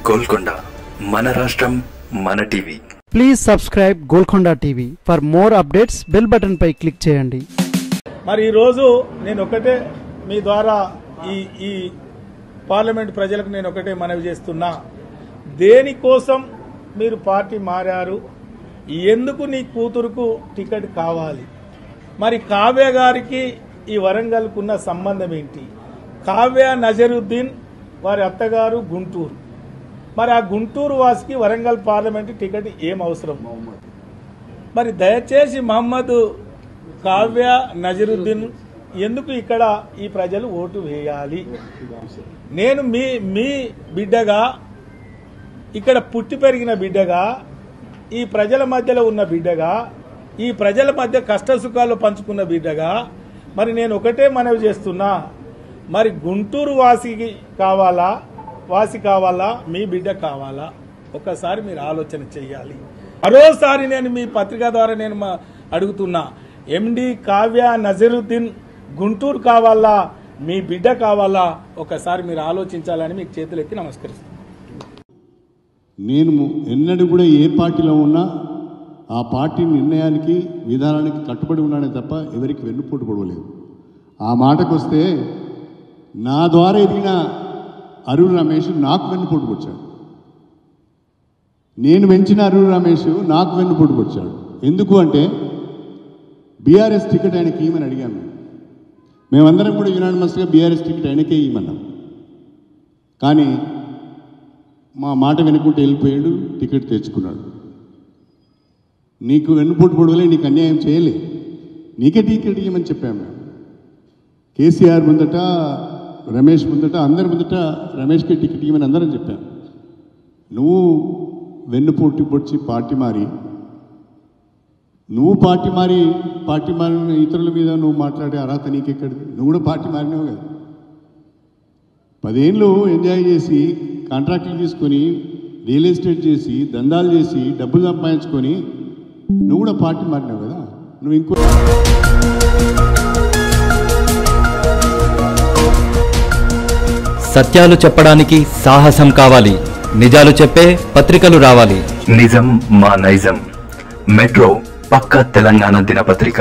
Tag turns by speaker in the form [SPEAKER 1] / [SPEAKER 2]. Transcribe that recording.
[SPEAKER 1] గోల్కొండ మన రాష్ట్రం మన TV.
[SPEAKER 2] Please subscribe Golconda TV for more updates. Bell button పై క్లిక్ చేయండి.
[SPEAKER 3] మరి ఈరోజు నేను ఒకటే మీ ద్వారా ఈ పార్లమెంట్ ప్రజలకు నేను ఒకటే మనవి చేస్తున్నా, దేనికోసం మీరు పార్టీ మారారు, ఎందుకు నీ కూతురుకు టికెట్ కావాలి, మరి కావ్య గారికి ఈ వరంగల్కున్న సంబంధం ఏంటి? కావ్య నజరుద్దీన్ వారి అత్తగారు గుంటూరు, మరి ఆ గుంటూరు వాసికి వరంగల్ పార్లమెంట్ టికెట్ ఏం అవసరం? మరి దయచేసి మహమ్మద్ కావ్య నజరుద్దీన్ ఎందుకు ఇక్కడ ఈ ప్రజలు ఓటు వేయాలి? నేను మీ బిడ్డగా, ఇక్కడ పుట్టి పెరిగిన బిడ్డగా, ఈ ప్రజల మధ్యలో ఉన్న బిడ్డగా, ఈ ప్రజల మధ్య కష్ట సుఖాలు పంచుకున్న బిడ్డగా, మరి నేను ఒకటే మనవి చేస్తున్నా, మరి గుంటూరు వాసి కావాలా మీ బిడ్డ కావాలా? ఒక్కసారి మీరు ఆలోచన చెయ్యాలి. మరోసారి నేను మీ పత్రిక ద్వారా నేను అడుగుతున్నా, ఎండి కావ్య నజరుద్దీన్ గుంటూరు కావాలా మీ బిడ్డ కావాలా? ఒకసారి మీరు ఆలోచించాలని మీకు చేతులెత్తి నమస్కరిస్తున్నాను.
[SPEAKER 4] నేను ఎన్నడూ కూడా ఏ పార్టీలో ఉన్నా ఆ పార్టీ నిర్ణయానికి విధానానికి కట్టుబడి ఉన్నానే తప్ప ఎవరికి వెన్నుపోటు పడవలేదు. ఆ మాటకు వస్తే నా ద్వారా ఎదిగిన అరుణ్ రమేష్ నాకు వెన్నుపోటు పొడిచాడు. నేను పెంచిన అరుణ్ రమేష్ నాకు వెన్నుపోటు పొడిచాడు. ఎందుకు అంటే బీఆర్ఎస్ టికెట్ ఆయనకి ఇవ్వమని అడిగాను. మేమందరం కూడా యునానిమస్గా బీఆర్ఎస్ టికెట్ ఆయనకే ఇవ్వమన్నాం. కానీ మా మాట వినుకుంటూ వెళ్ళిపోయాడు, టికెట్ తెచ్చుకున్నాడు. నీకు వెన్నుపోటు పొడవలే, నీకు అన్యాయం చేయలే, నీకే టికెట్ ఇవ్వమని చెప్పాము. కేసీఆర్ ముందట, రమేష్ ముందట, అందరి ముందట రమేష్కి టికెట్ ఇవ్వమని అందరం చెప్పాను. నువ్వు వెన్నుపోటు పొడిచి పార్టీ మారి ఇతరుల మీద నువ్వు మాట్లాడే అర్హత నీకెక్కడిది? నువ్వు కూడా పార్టీ మారినావు కదా. 10 ఏళ్ళు ఎంజాయ్ చేసి కాంట్రాక్టులు తీసుకొని రియల్ ఎస్టేట్ చేసి దందాలు చేసి డబ్బులు సంపాదించుకొని నువ్వు కూడా పార్టీ మారినావు కదా. నువ్వు ఇంకో
[SPEAKER 5] సత్యాలు చెప్పడానికి సాహసం కావాలి, నిజాలు చెప్పే పత్రికలు రావాలి.
[SPEAKER 1] నిజం మా నైజం. మెట్రో పక్క తెలంగాణ దినపత్రిక.